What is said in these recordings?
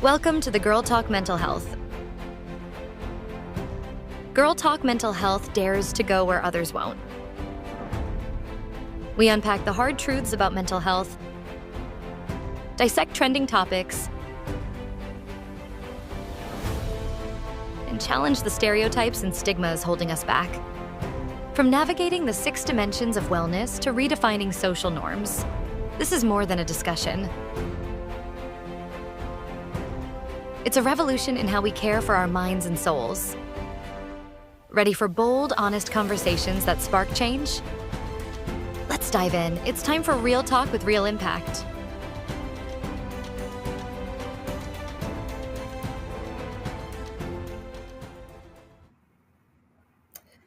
Welcome to the Girl Talk Mental Health. Girl Talk Mental Health dares to go where others won't. We unpack the hard truths about mental health, dissect trending topics, and challenge the stereotypes and stigmas holding us back. From navigating the 6 dimensions of wellness to redefining social norms, this is more than a discussion. It's a revolution in how we care for our minds and souls. Ready for bold, honest conversations that spark change? Let's dive in. It's time for real talk with real impact.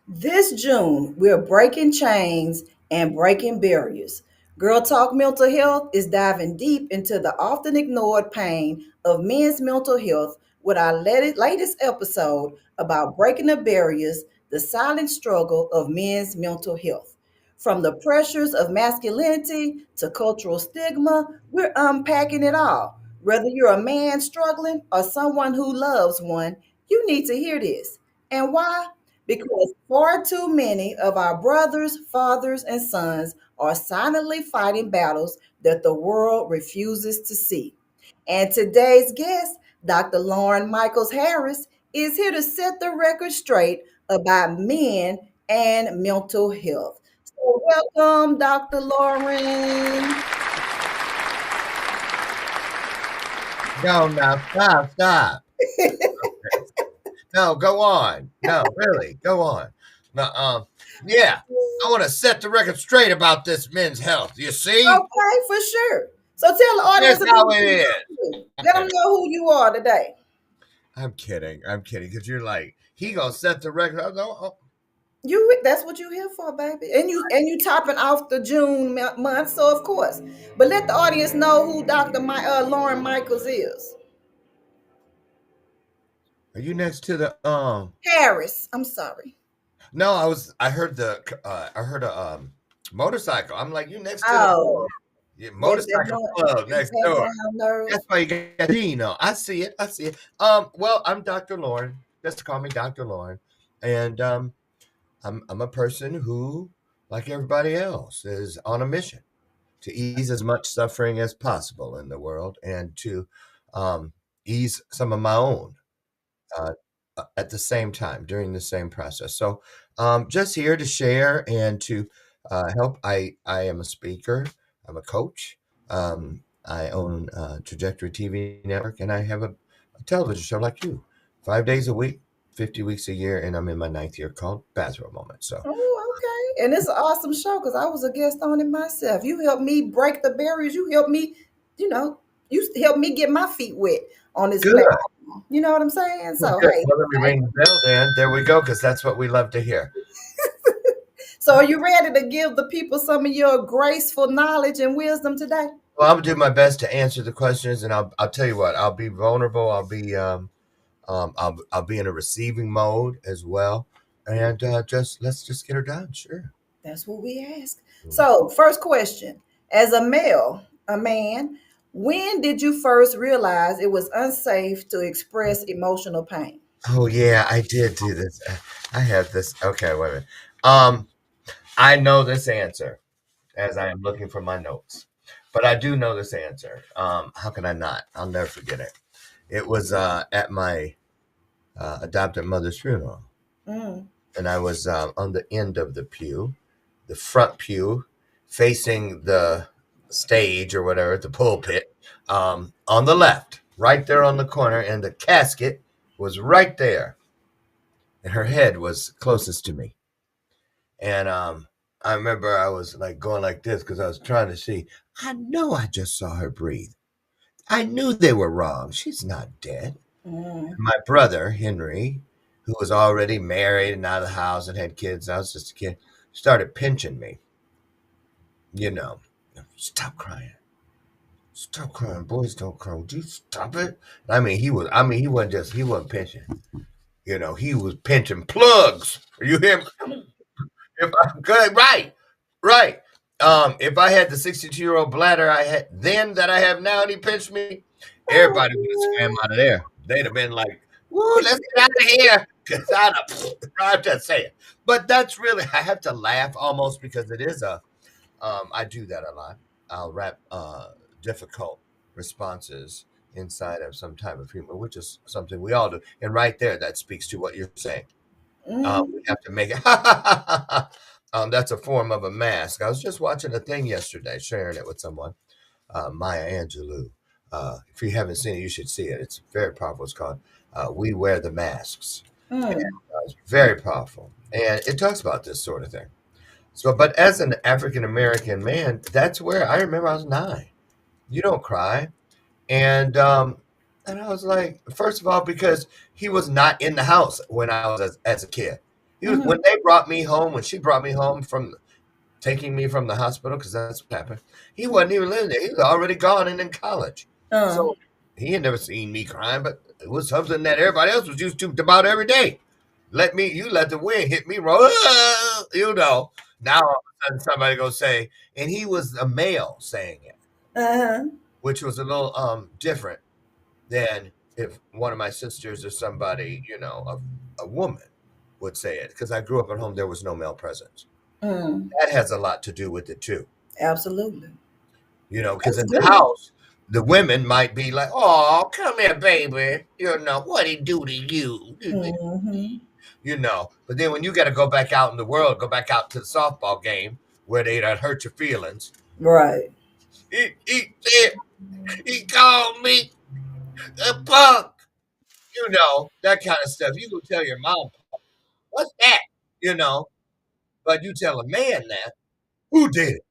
This June, we're breaking chains and breaking barriers. Girl Talk Mental Health is diving deep into the often ignored pain of men's mental health with our latest episode about breaking the barriers, the silent struggle of men's mental health. From the pressures of masculinity to cultural stigma, we're unpacking it all. Whether you're a man struggling or someone who loves one, you need to hear this. And why? Because far too many of our brothers, fathers, and sons are silently fighting battles that the world refuses to see. And today's guest, Dr. Loren Michaels Harris, is here to set the record straight about men and mental health. So, welcome, Dr. Loren. No, now stop. No, go on. No, really, go on. No, yeah, I want to set the record straight about this men's health. You see, Okay, for sure. So, tell the audience that's how it who is. you are. Let them know who you are today. I'm kidding, because you're like, he gonna set the record. That's what you here for, baby. And you topping off the June month, so of course. But let the audience know who Loren Michaels is. Are you next to the Harris. I'm sorry. No, I heard a motorcycle. I'm like, you next to Oh, the that motorcycle club next door. background nerve. That's why you got Dino. I see it. Well, I'm Dr. Loren. Just call me Dr. Loren. And I'm a person who, like everybody else, is on a mission to ease as much suffering as possible in the world and to ease some of my own uh, at the same time during the same process. So just here to share and to help. I am a speaker. I'm a coach. I own Trajectory TV Network, and I have a television show like you, 5 days a week, 50 weeks a year, and I'm in my 9th year called Bathroom Moment. So Oh, okay. And it's an awesome show because I was a guest on it myself. You helped me break the barriers. You helped me, you helped me get my feet wet on this good. platform. You know what I'm saying? So Good. hey, Well, let me ring the bell, Dan. There we go, because that's what we love to hear. so are you ready to give the people some of your graceful knowledge and wisdom today? Well, I'll do my best to answer the questions, and I'll tell you what. I'll be vulnerable. I'll be in a receiving mode as well, and let's just get her done. Sure. That's what we ask. So, first question. As a man, when did you first realize it was unsafe to express emotional pain? Oh yeah, I did do this. I have this. Okay, wait a minute. I know this answer as I am looking for my notes, but I do know this answer. How can I not? I'll never forget it. It was at my adopted mother's funeral. Mm. And I was on the end of the pew, the front pew, facing the stage or whatever, the pulpit, on the left, right there on the corner, and the casket was right there, and her head was closest to me. And I remember I was like going like this because I was trying to see. I know I just saw her breathe. I knew they were wrong. She's not dead. Mm. My brother, Henry, who was already married and out of the house and had kids, I was just a kid, started pinching me. Stop crying. Stop crying. Boys don't cry. Would you stop it? He wasn't pinching. He was pinching plugs. You hear me? If I'm good, right. If I had the 62-year-old bladder I had then that I have now and he pinched me, everybody would have swam out of there. They'd have been like, "Woo, let's get out of here!" Because I'm just saying. But that's really, I have to laugh almost because it is a. I do that a lot. I'll wrap difficult responses inside of some type of humor, which is something we all do. And right there, that speaks to what you're saying. We have to make it. That's a form of a mask. I was just watching a thing yesterday, sharing it with someone. Maya Angelou. If you haven't seen it, you should see it. It's very powerful. It's called "We Wear the Masks." And, it's very powerful, and it talks about this sort of thing. So, but as an African American man, that's where I remember I was 9. You don't cry, and I was like, first of all, because he was not in the house when I was as a kid. He was when they brought me home. When she brought me home from taking me from the hospital, because that's what happened. He wasn't even living there. He was already gone and in college. So he had never seen me crying, but it was something that everybody else was used to about every day. You let the wind hit me, roll, Now all of a sudden somebody go say, and he was a male saying it, which was a little different than if one of my sisters or somebody, a woman would say it. Because I grew up at home, there was no male presence. That has a lot to do with it too. Absolutely. Because in the house, the women might be like, "Oh, come here, baby. What he do to you?" But then when you got to go back out in the world, go back out to the softball game where they done hurt your feelings. Right. He called me a punk. That kind of stuff. You go tell your mom, "What's that?" But you tell a man that, who did it?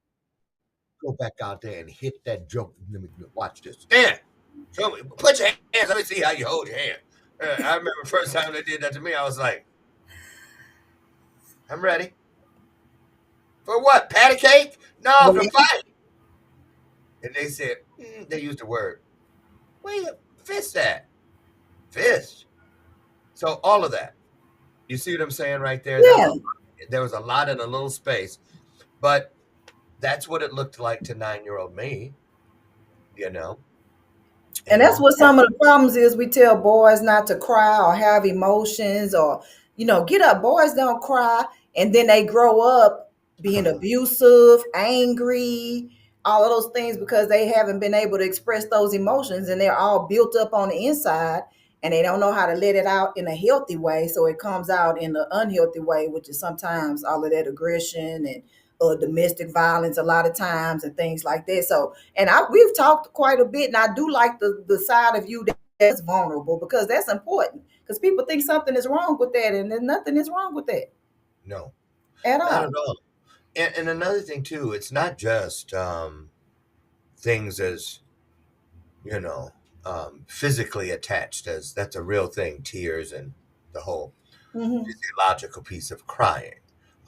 Go back out there and hit that joke. Let me watch this. Stand. Show me. Put your hands. Let me see how you hold your hand. I remember the first time they did that to me, I was like, "I'm ready." For what? Patty cake? No, for fight. And they said, they used the word, "Where you fist at?" Fist. So all of that. You see what I'm saying right there? Yeah. There was a lot in a little space. But that's what it looked like to 9-year-old me. And that's what some of the problems is. We tell boys not to cry or have emotions or, get up. Boys don't cry. And then they grow up being abusive, angry, all of those things because they haven't been able to express those emotions and they're all built up on the inside and they don't know how to let it out in a healthy way. So it comes out in an unhealthy way, which is sometimes all of that aggression and domestic violence a lot of times and things like that. So, and we've talked quite a bit, and I do like the side of you that's vulnerable because that's important. Because people think something is wrong with that, and then nothing is wrong with that. No, at not all. at all. And another thing too, it's not just things as physically attached, as that's a real thing, tears and the whole physiological piece of crying.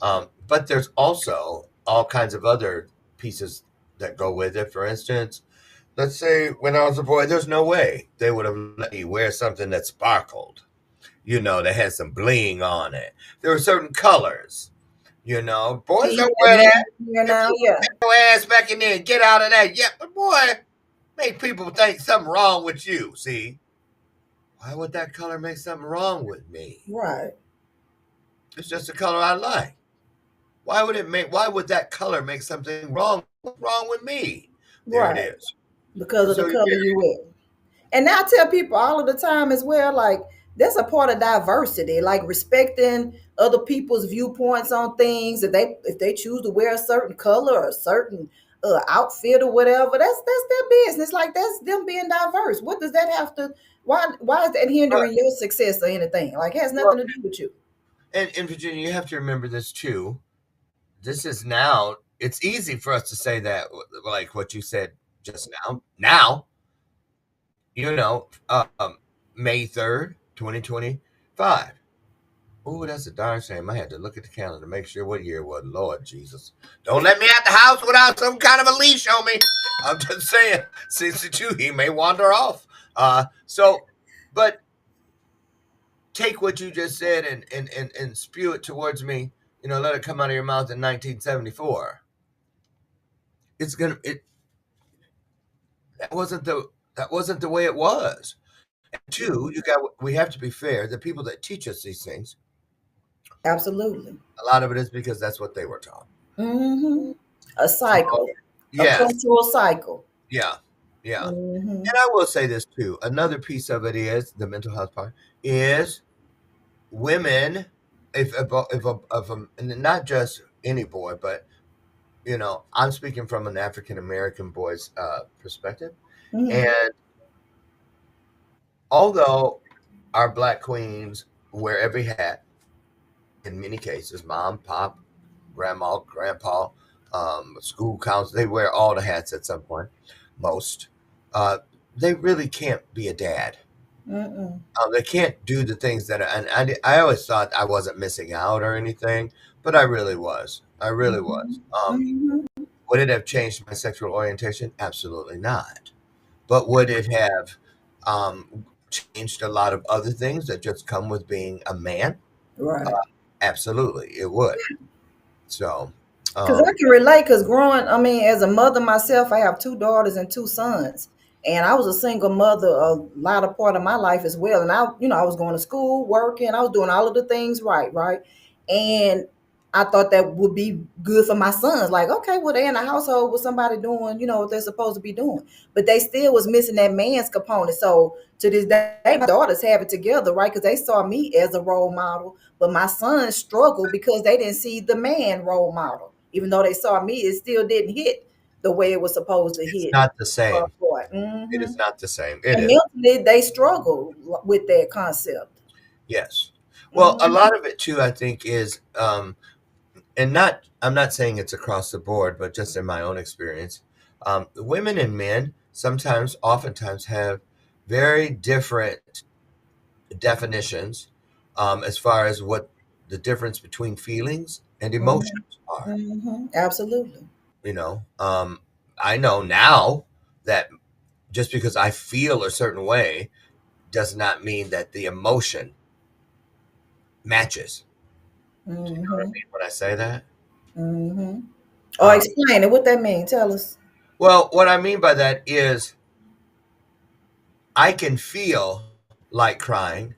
But there's also all kinds of other pieces that go with it. For instance, let's say when I was a boy, there's no way they would have let me wear something that sparkled, that had some bling on it. There were certain colors, boys don't wear that. Get your ass back in there and get out of that. Yeah, but boy, make people think something wrong with you. See, why would that color make something wrong with me? Right. It's just a color I like. Why would that color make something wrong with me? There it is. Because of the color you wear. And now I tell people all of the time as well, like that's a part of diversity, like respecting other people's viewpoints on things. If they choose to wear a certain color or a certain outfit or whatever, that's their business. Like that's them being diverse. What does that have to? Why is that hindering your success or anything? Like it has nothing to do with you. And in Virginia, you have to remember this too. This is now. It's easy for us to say that, like what you said just now. Now, May 3rd, 2025. Oh, that's a darn shame. I had to look at the calendar to make sure what year it was. Lord Jesus. Don't let me out the house without some kind of a leash on me. I'm just saying, since it's you, he may wander off. But take what you just said and spew it towards me. Let it come out of your mouth in 1974. That That wasn't the way it was. And two, we have to be fair. The people that teach us these things, Absolutely. a lot of it is because that's what they were taught. Mm-hmm. A So, cycle, a yes, cultural cycle. yeah, yeah. Mm-hmm. And I will say this too. Another piece of it is the mental health part is women. And not just any boy, but I'm speaking from an African American boy's perspective. Mm-hmm. And although our black queens wear every hat, in many cases, mom, pop, grandma, grandpa, school counselor, they wear all the hats at some point, most. Uh, they really can't be a dad. Mm-mm. They can't do the things that, and I always thought I wasn't missing out or anything, but I really was. I really was. Mm-hmm. Would it have changed my sexual orientation? Absolutely not. But would it have changed a lot of other things that just come with being a man? Uh, Right. Absolutely, it would. So, Because I um, can relate, because I mean, as a mother myself, I have two daughters and two sons. And I was a single mother a lot of part of my life as well. And I was going to school, working, I was doing all of the things right, right? And I thought that would be good for my sons. Like, okay, well, they're in a household with somebody doing, what they're supposed to be doing. But they still was missing that man's component. So to this day, my daughters have it together, right? Because they saw me as a role model. But my sons struggled because they didn't see the man role model. Even though they saw me, it still didn't hit the way it was supposed to it's hit not the for a same. boy. It Hmm. is not the same. It And is. mentally, they struggle with that concept. Yes. Well, a Hmm. lot of it too, I think, is, and I'm not saying it's across the board, but just in my own experience, women and men oftentimes have very different definitions as far as what the difference between feelings and Hmm. emotions are. Absolutely. I know now that just because I feel a certain way does not mean that the emotion matches. Do you know what I Hmm. mean when I say that? Hmm. Oh, Uh, explain it. What that mean? Tell us. well, what I mean by that is I can feel like crying,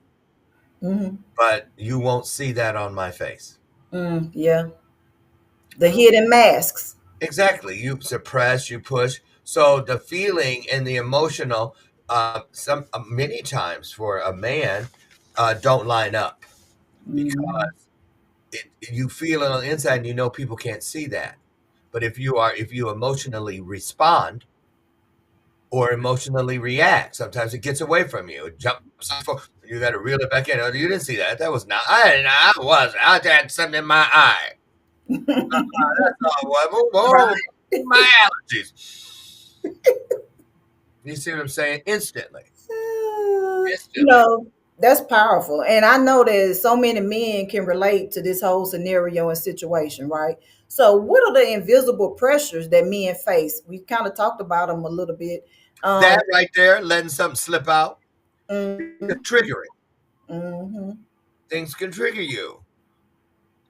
Hmm. but you won't see that on my face. Yeah. The hidden masks. Exactly. You suppress, you push. So the feeling and the emotional, many times for a man, don't line up Hmm. because you feel it on the inside, and people can't see that. But if you emotionally respond or emotionally react, sometimes it gets away from you. It jumps. You got to reel it back in. Oh, you didn't see that. That was not. I had something in my eye. That's all. Right. My allergies. You see what I'm saying? Instantly. You Instantly. know, that's powerful. And I know that so many men can relate to this whole scenario and situation, right? So, what are the invisible pressures that men face? We kind of talked about them a little bit. Um, That right there, letting something slip out, mm, triggering. mhm, Things can trigger you.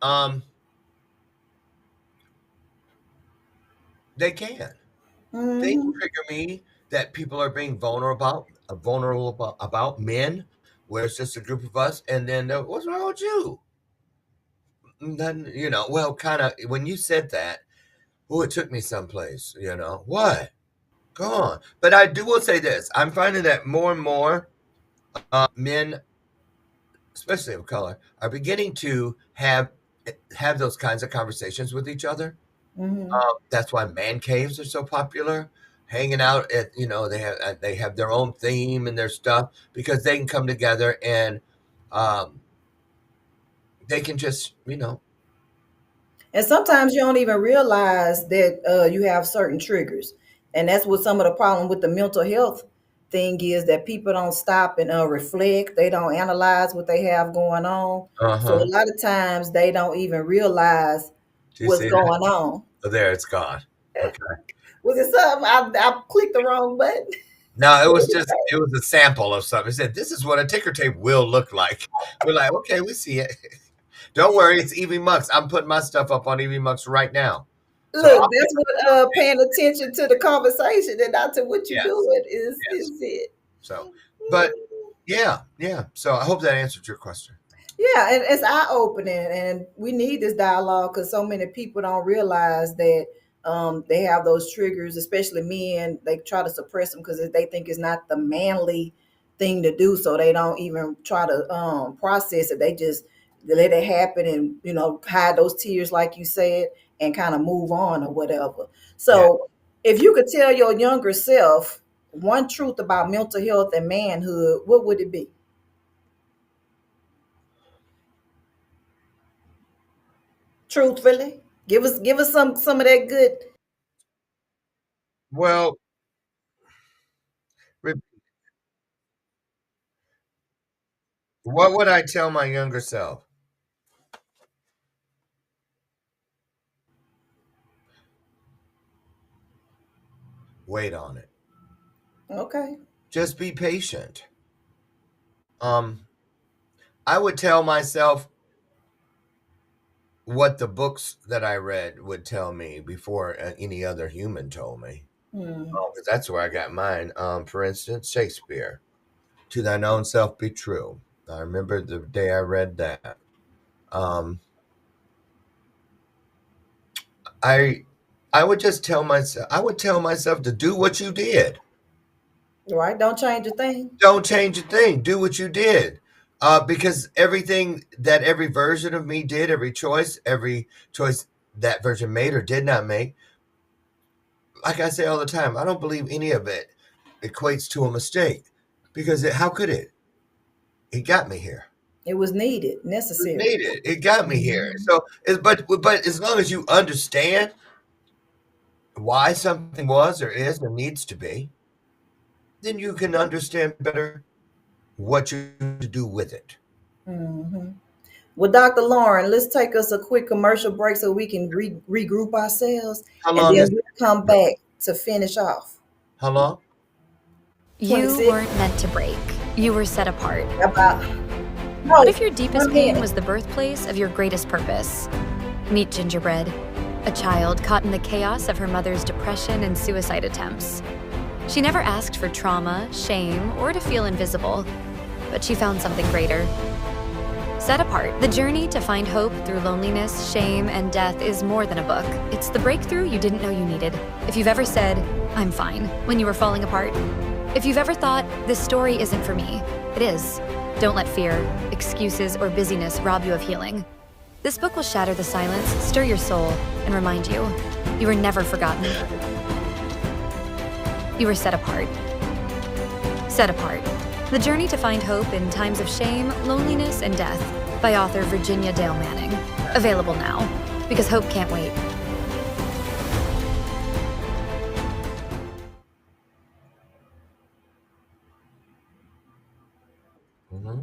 Um, they can. Things mhm, trigger me that people are being vulnerable about men, where it's just a group of us, and then what's wrong with you? And then well, kind of when you said that, oh, it took me someplace. What? Go on. But I do will say this: I'm finding that more and more men, especially of color, are beginning to have those kinds of conversations with each other. mhm. That's why man caves are so popular. Hanging out at they have their own theme and their stuff because they can come together and um, they can just And sometimes you don't even realize that you have certain triggers. And that's what some of the problem with the mental health thing is, that people don't stop and reflect. They don't analyze what they have going on. So a uh-huh. lot of times they don't even realize Do you what's see that? going on. Oh, there it's gone. Okay. Was it something I clicked the wrong button? No, it was a sample of something. It said this is what a ticker tape will look like. We're like, okay, we see it. Don't worry, it's Evie Mux. I'm putting my stuff up on Evie Mux right now. So Look, that's what paying attention to the conversation and not to what you're yes, doing is yes. it. So, but yeah, yeah. So I hope that answered your question. Yeah, and it's eye opening, and we need this dialogue because so many people don't realize that they have those triggers, especially men. They try to suppress them because they think it's not the manly thing to do, so they don't even try to process it. They just let it happen, and hide those tears, like you said, and kind of move on or whatever. Yeah. So, if you could tell your younger self one truth about mental health and manhood, what would it be? Truthfully, give us some of that good. Well, what would I tell my younger self? Wait on it. Okay. Just be patient. Um, I would tell myself what the books that I read would tell me before any other human told me. Hmm. 'Cause that's where I got mine. For instance, Shakespeare, "To thine own self be true." I remember the day I read that. Um, I I would just tell myself. I would tell myself to do what you did. Right. Don't change a thing. Don't change a thing. Do what you did. Because everything that every version of me did, every choice that version made or did not make, like I say all the time, I don't believe any of it equates to a mistake. Because how could it? It got me here. It was needed, It was necessary. needed. It got me here. Mhm. So, but as long as you understand why something was or is or needs to be, then you can understand better what you to do with it. Mhm. Well, Dr. Lauren, let's take us a quick commercial break so we can regroup ourselves, How and long then is we'll come back to finish off. how long? You 26. weren't meant to break. You were set apart. About What no if your deepest one pain minute. was the birthplace of your greatest purpose? Meet Gingerbread, a child caught in the chaos of her mother's depression and suicide attempts. She never asked for trauma, shame, or to feel invisible, but she found something greater. Set Apart, the journey to find hope through loneliness, shame, and death is more than a book. It's the breakthrough you didn't know you needed. If you've ever said, "I'm fine," when you were falling apart. If you've ever thought, "This story isn't for me," it is. Don't let fear, excuses, or busyness rob you of healing. This book will shatter the silence, stir your soul, and remind you, you were never forgotten. You were set apart. Set Apart, the journey to find hope in times of shame, loneliness, and death, by author Virginia Dale Manning. Available now, because hope can't wait. Mm-hmm.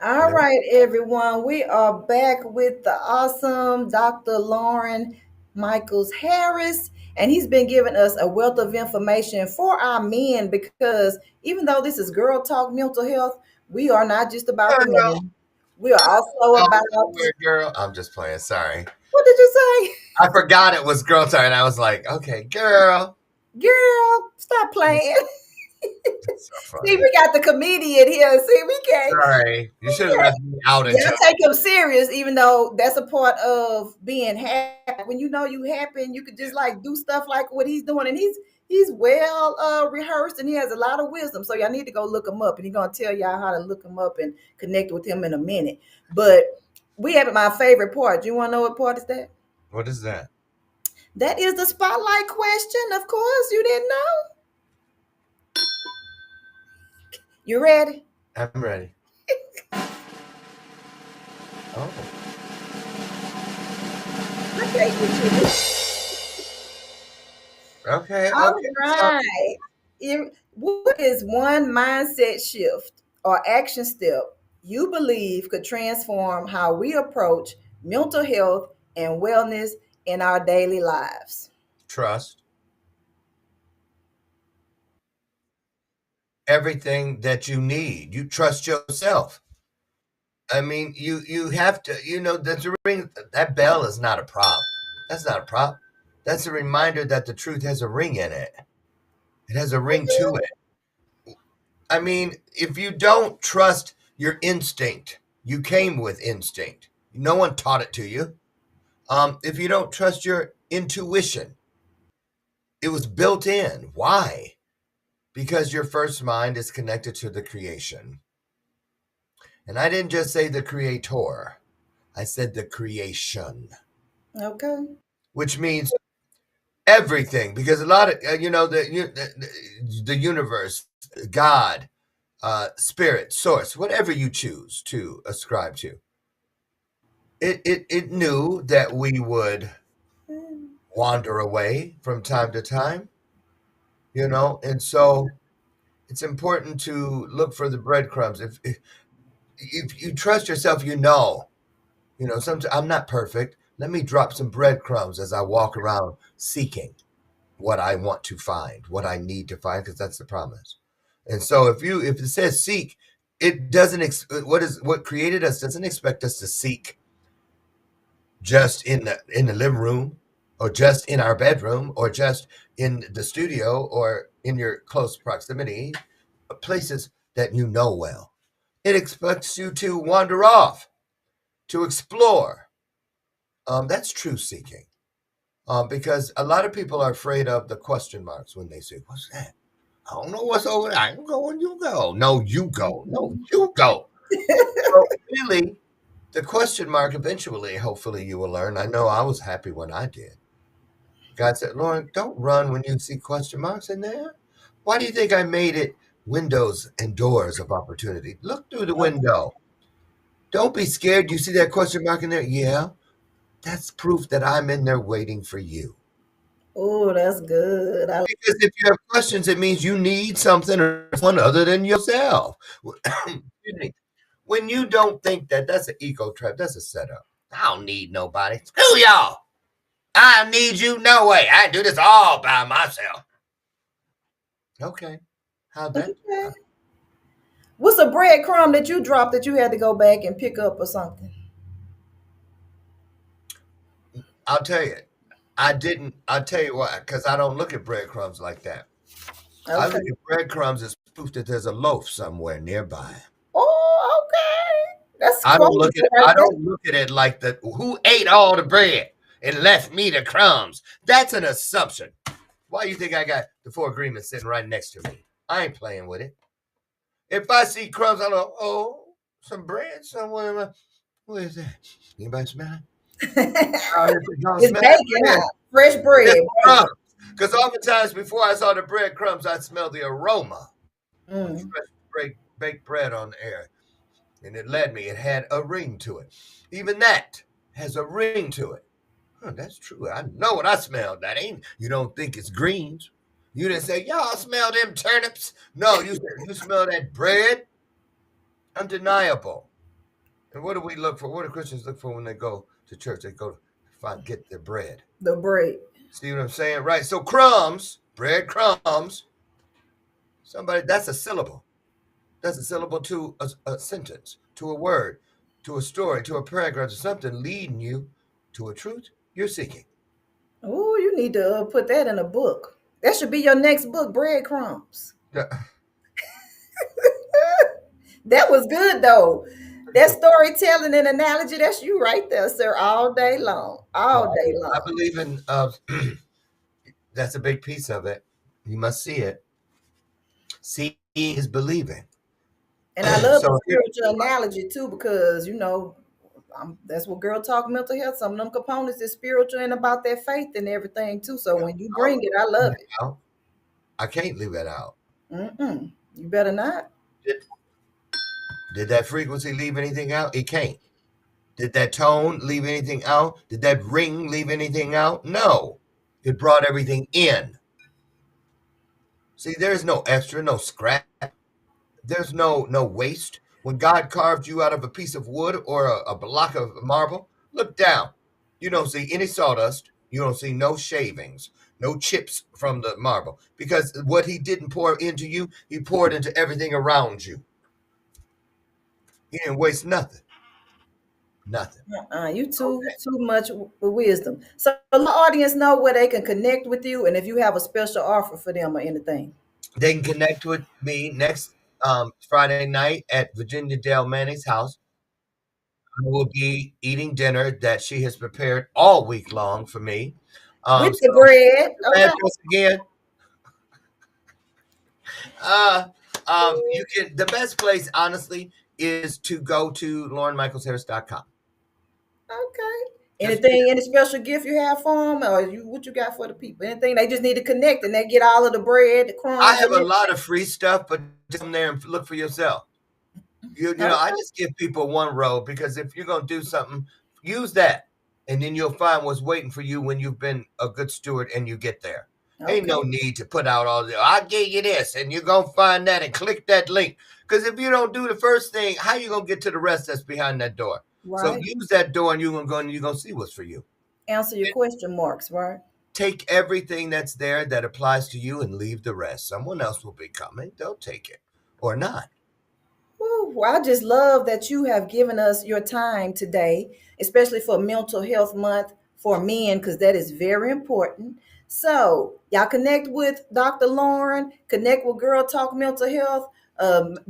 All right, everyone. We are back with the awesome Dr. Loren Michaels Harris, and he's been giving us a wealth of information for our men because even though this is Girl Talk Mental Health, we are not just about the Girl, men. We are also oh, about weird girl. I'm just playing. Sorry, what did you say? I forgot it was girl time, and I was like, okay, girl. Girl, stop playing. It's so See, funny. we got the comedian here. See, we can't. Sorry, you should have left me out Yeah, until. take him serious, even though that's a part of being happy. When you know you happy and you could just like do stuff like what he's doing, and he's well rehearsed and he has a lot of wisdom. So y'all need to go look him up, and he's gonna tell y'all how to look him up and connect with him in a minute. But we have my favorite part. Do you want to know what part is that? What is that? That is the spotlight question. Of course, you didn't know. You ready? I'm ready. Oh, Okay, okay, all okay. So, right. What is one mindset shift or action step you believe could transform how we approach mental health and wellness in our daily lives? trust everything that you need. You trust yourself. I mean, you have to, that's a ring. That bell is not a prop. That's not a prop. That's a reminder that the truth has a ring in it. It has a ring to it. I mean, if you don't trust your instinct, you came with instinct. No one taught it to you. If you don't trust your intuition, it was built in. Why? Because your first mind is connected to the creation. And I didn't just say the creator, I said the creation, Okay. which means everything. Because a lot of, the universe, God, spirit, source, whatever you choose to ascribe to, it knew that we would wander away from time to time, and so it's important to look for the breadcrumbs. If you trust yourself, sometimes I'm not perfect. Let me drop some breadcrumbs as I walk around seeking what I want to find, what I need to find, because that's the promise. And so if it says seek, it doesn't what created us doesn't expect us to seek just in the living room, or just in our bedroom, or just in the studio, or in your close proximity, places that you know well. It expects you to wander off, to explore. That's true seeking. Because a lot of people are afraid of the question marks when they say, "What's that? I don't know what's over there. I'm going, you go. No, you go. No, you go." So really, the question mark eventually, hopefully you will learn. I know I was happy when I did. God said, "Loren, don't run when you see question marks in there. Why do you think I made it windows and doors of opportunity? Look through the window. Don't be scared. You see that question mark in there? Yeah, that's proof that I'm in there waiting for you." Oh, that's good. Because if you have questions, it means you need something or someone other than yourself. Excuse me. When you don't think that, that's an ego trap. That's a setup. I don't need nobody. Screw y'all. I need you no way. I do this all by myself. Okay. How'd that turn Okay. out? What's a breadcrumb that you dropped that you had to go back and pick up or something? I'll tell you. I didn't. I'll tell you why. Because I don't look at breadcrumbs like that. I Okay. look at breadcrumbs as proof that there's a loaf somewhere nearby. Oh, okay. That's I don't crazy look at it. right I there. don't look at it like the who ate all the bread and left me the crumbs. That's an assumption. Why you think I got the four agreements sitting right next to me? I ain't playing with it. If I see crumbs, I go, oh, some bread somewhere. Where is that? Anybody smell it? Oh, y'all It's smell that bacon, bread? huh? Fresh bread. It's Bacon. crumbs. Because oftentimes before I saw the breadcrumbs, I smelled the aroma of Mm. fresh baked bread on the air. And it led me. It had a ring to it. Even that has a ring to it. Huh, that's true. I know what I smelled. That ain't. You don't think it's greens. You didn't say, y'all smell them turnips. No, you said, you smell that bread. Undeniable. And what do we look for? What do Christians look for when they go to church? They go to get their bread. The bread. See what I'm saying? Right. So crumbs, bread crumbs. Somebody, that's a syllable. That's a syllable to a sentence, to a word, to a story, to a paragraph, to something leading you to a truth you're seeking. Oh, you need to put that in a book. That should be your next book, Breadcrumbs. Yeah. That was good though. That storytelling and analogy, that's you right there, sir, all day long. All day I long. believe in that's a big piece of it. You must see it. Seeing is believing. And I love the So here, spiritual analogy too, because that's what girl talk mental health. Some of them components is spiritual and about their faith and everything too. So when you I'll bring it, I leave love it out. I can't leave that out. it. Mm-mm. You better not. Did, did that frequency leave anything out? It can't. Did that tone leave anything out? Did that ring leave anything out? No. It brought everything in. See, there's no extra, no scrap. There's no waste. When God carved you out of a piece of wood or a block of marble, look down. You don't see any sawdust. You don't see no shavings, no chips from the marble. Because what he didn't pour into you, he poured into everything around you. He didn't waste nothing. Nothing. You too much wisdom. So let the audience know where they can connect with you, and if you have a special offer for them or anything. They can connect with me next Friday night at Virginia Dale Manning's house. I will be eating dinner that she has prepared all week long for me. With So the bread. Okay. address again. You can. The best place, honestly, is to go to LorenMichaelsHarris.com. Okay. Just Anything, any special gift you have for them, or what you got for the people? Anything they just need to connect and they get all of the bread, the I crumbs, have and a everything. lot of free stuff, but just come there and look for yourself. I Okay. just give people one road because if you're gonna do something, use that, and then you'll find what's waiting for you when you've been a good steward and you get there. Ain't no Okay. need to put out all the. I'll give you this, and you're gonna find that and click that link. Because if you don't do the first thing, how you gonna get to the rest that's behind that door? So Right. use that door, and you're gonna go and you're gonna see what's for you. Answer your question marks, right? Take everything that's there that applies to you and leave the rest. Someone else will be coming. They'll take it or not. Whew, well, I just love that you have given us your time today, especially for Mental Health Month for men, because that is very important. So, y'all connect with Dr. Loren, connect with Girl Talk Mental Health,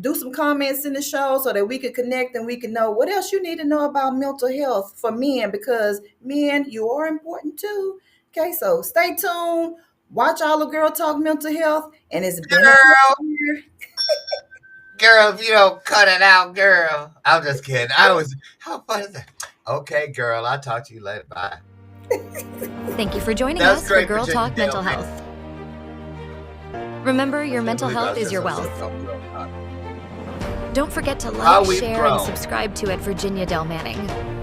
do some comments in the show so that we can connect and we can know what else you need to know about mental health for men, because men, you are important too. Okay, so stay tuned. Watch all of Girl Talk Mental Health, and it's been a Girl, pleasure. girl, if you don't cut it out, girl. I'm just kidding. How fun is that? Okay, girl, I'll talk to you later. Bye. Thank you for joining That's us for great, Girl Virginia Talk Mental Dale. Health. Remember, your mental health is your wealth. Don't forget to How like, we've share, and grown. subscribe to at Virginia Del Manning.